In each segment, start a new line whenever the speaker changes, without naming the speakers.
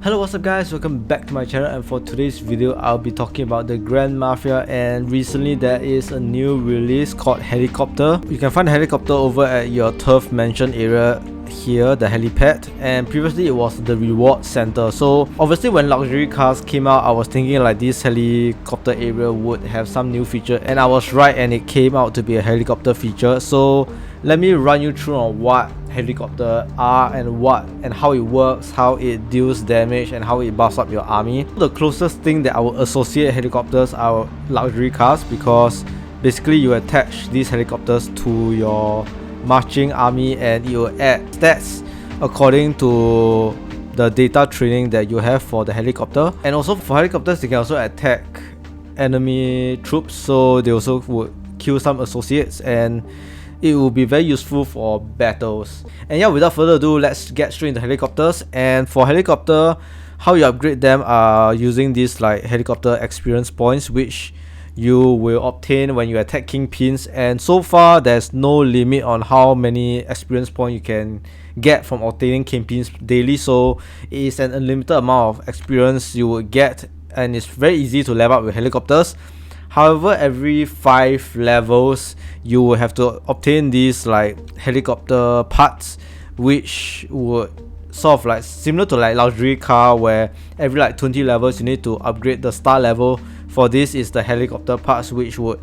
Hello, what's up guys, welcome back to my channel, and for today's video I'll be talking about the Grand Mafia. And recently there is a new release called Helicopter. You can find the helicopter over at your turf mansion area here, the helipad, and previously it was the reward center. So obviously when luxury cars came out, I was thinking like this helicopter area would have some new feature, and I was right, and it came out to be a helicopter feature. So let me run you through on what helicopter are and how it works, how it deals damage, and how it buffs up your army. The closest thing that I would associate helicopters are luxury cars, because basically you attach these helicopters to your marching army and it will add stats according to the data training that you have for the helicopter. And also for helicopters, they can also attack enemy troops, so they also would kill some associates, and it will be very useful for battles. And yeah, without further ado, let's get straight into helicopters. And for helicopter, how you upgrade them are using these like helicopter experience points, which you will obtain when you attack kingpins. And so far there's no limit on how many experience points you can get from obtaining kingpins daily, so it is an unlimited amount of experience you will get, and it's very easy to level up with helicopters. However, every 5 levels you will have to obtain these like helicopter parts, which would sort of like similar to like luxury car, where every like 20 levels you need to upgrade the star level. For this is the helicopter parts, which would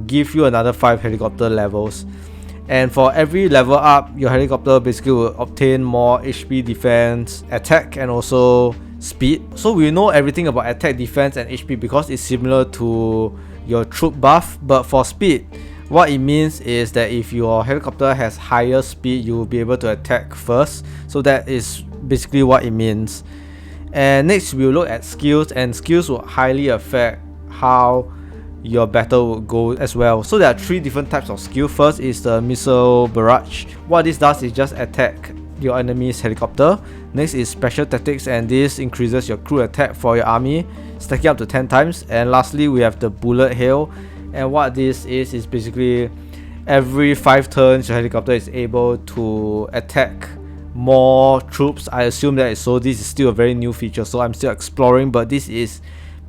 give you another 5 helicopter levels. And for every level up, your helicopter basically will obtain more HP, defense, attack, and also speed. So we know everything about attack, defense, and HP because it's similar to your troop buff. But for speed, what it means is that if your helicopter has higher speed, you will be able to attack first. So that is basically what it means. And next we'll look at skills, and skills will highly affect how your battle will go as well. So there are 3 different types of skill. First is the missile barrage. What this does is just attack your enemy's helicopter. Next is special tactics, and this increases your crew attack for your army, stacking up to 10 times. And lastly, we have the bullet hail, and what this is basically every 5 turns your helicopter is able to attack more troops. I assume that is so. This is still a very new feature, so I'm still exploring, but this is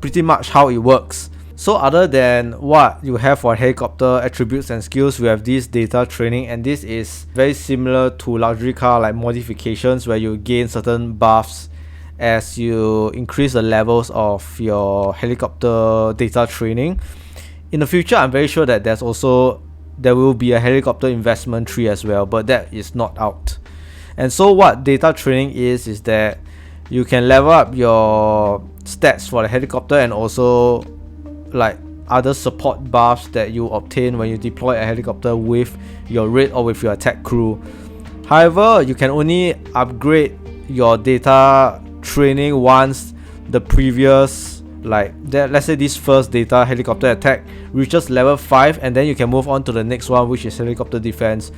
pretty much how it works. So other than what you have for helicopter attributes and skills, we have this data training, and this is very similar to luxury car like modifications, where you gain certain buffs as you increase the levels of your helicopter data training. In the future, I'm very sure that there will be a helicopter investment tree as well, but that is not out. And so what data training is that you can level up your stats for the helicopter, and also like other support buffs that you obtain when you deploy a helicopter with your raid or with your attack crew. However, you can only upgrade your data training once the previous, let's say this first data helicopter attack reaches level 5, and then you can move on to the next one, which is helicopter defense.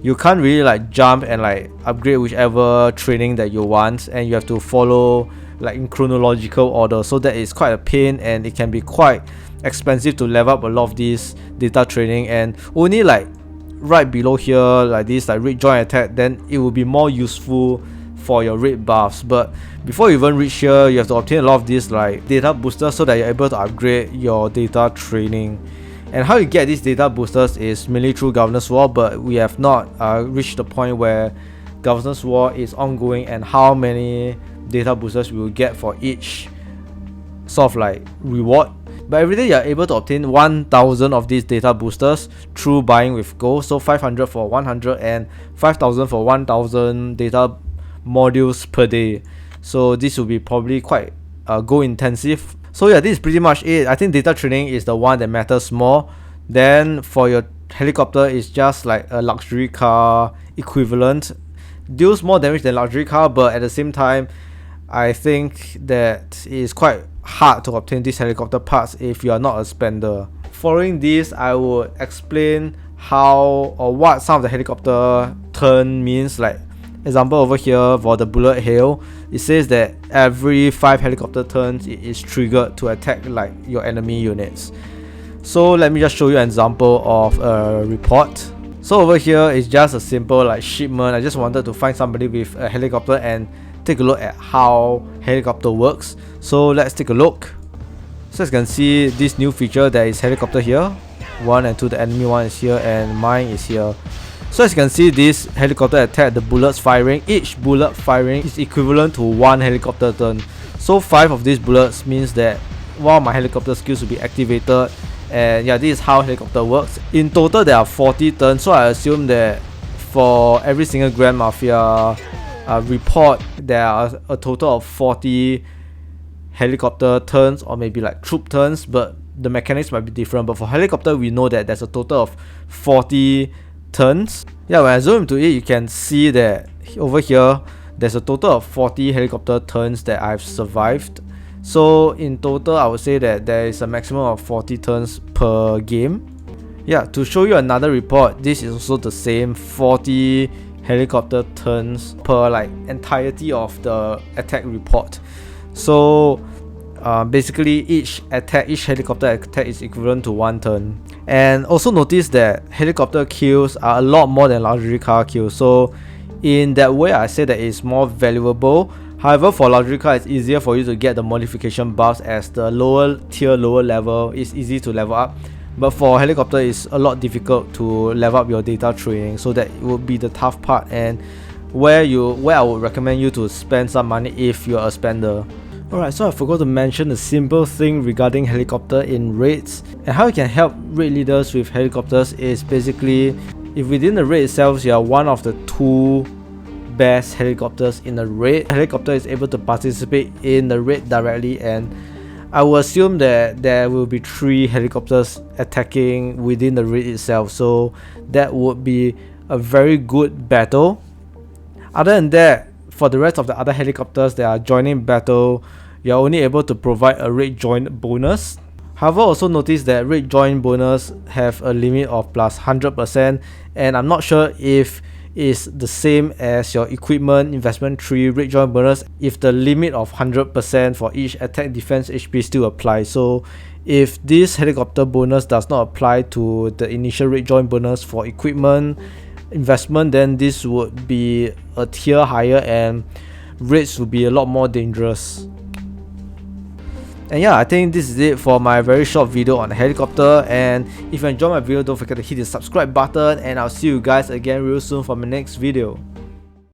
You can't really like jump and like upgrade whichever training that you want, and you have to follow like in chronological order. So that is quite a pain, and it can be quite expensive to level up a lot of these data training. And only like right below here, like this like raid joint attack, then it will be more useful for your raid buffs. But before you even reach here, you have to obtain a lot of these like data boosters so that you're able to upgrade your data training. And how you get these data boosters is mainly through Governance War, but we have not reached the point where Governance War is ongoing and how many data boosters we will get for each sort of like reward. But every day you're able to obtain 1000 of these data boosters through buying with gold. So 500 for 100 and 5000 for 1000 data modules per day. So this will be probably quite gold intensive. So yeah, this is pretty much it. I think data training is the one that matters more. Then for your helicopter, it's just like a luxury car equivalent. Deals more damage than luxury car, but at the same time, I think that it is quite hard to obtain these helicopter parts if you are not a spender. Following this, I would explain how or what some of the helicopter turn means. Like example over here for the bullet hail, it says that every 5 helicopter turns it is triggered to attack like your enemy units. So let me just show you an example of a report. So over here is just a simple like shipment. I just wanted to find somebody with a helicopter, and take a look at how helicopter works. So let's take a look. So as you can see, this new feature, there is helicopter here, 1 and 2, the enemy one is here and mine is here. So as you can see, this helicopter attack, the bullets firing, each bullet firing is equivalent to 1 helicopter turn. So 5 of these bullets means that one of my helicopter skills will be activated, and yeah, this is how helicopter works. In total there are 40 turns, so I assume that for every single Grand Mafia report, there are a total of 40 helicopter turns, or maybe like troop turns, but the mechanics might be different. But for helicopter, we know that there's a total of 40 turns. Yeah, when I zoom into it, you can see that over here there's a total of 40 helicopter turns that I've survived. So in total, I would say that there is a maximum of 40 turns per game. Yeah, to show you another report, this is also the same 40 helicopter turns per like entirety of the attack report. So basically each helicopter attack is equivalent to 1 turn. And also notice that helicopter kills are a lot more than luxury car kills. So in that way, I say that it's more valuable. However, for luxury car, it's easier for you to get the modification buffs, as the lower tier, lower level is easy to level up. But for helicopter, it's a lot difficult to level up your data training, so that would be the tough part, and where I would recommend you to spend some money if you're a spender. Alright, so I forgot to mention a simple thing regarding helicopter in raids, and how you can help raid leaders with helicopters is basically, if within the raid itself you are one of the 2 best helicopters in the raid, helicopter is able to participate in the raid directly, and I will assume that there will be 3 helicopters attacking within the raid itself, so that would be a very good battle. Other than that, for the rest of the other helicopters that are joining battle, you are only able to provide a raid join bonus. However, also notice that raid join bonus have a limit of plus 100%, and I'm not sure if it's the same as your equipment investment 3 raid join bonus, if the limit of 100% for each attack defense HP still applies. So if this helicopter bonus does not apply to the initial raid join bonus for equipment investment, then this would be a tier higher and raids would be a lot more dangerous. And yeah, I think this is it for my very short video on helicopter, and if you enjoyed my video, don't forget to hit the subscribe button, and I'll see you guys again real soon for my next video.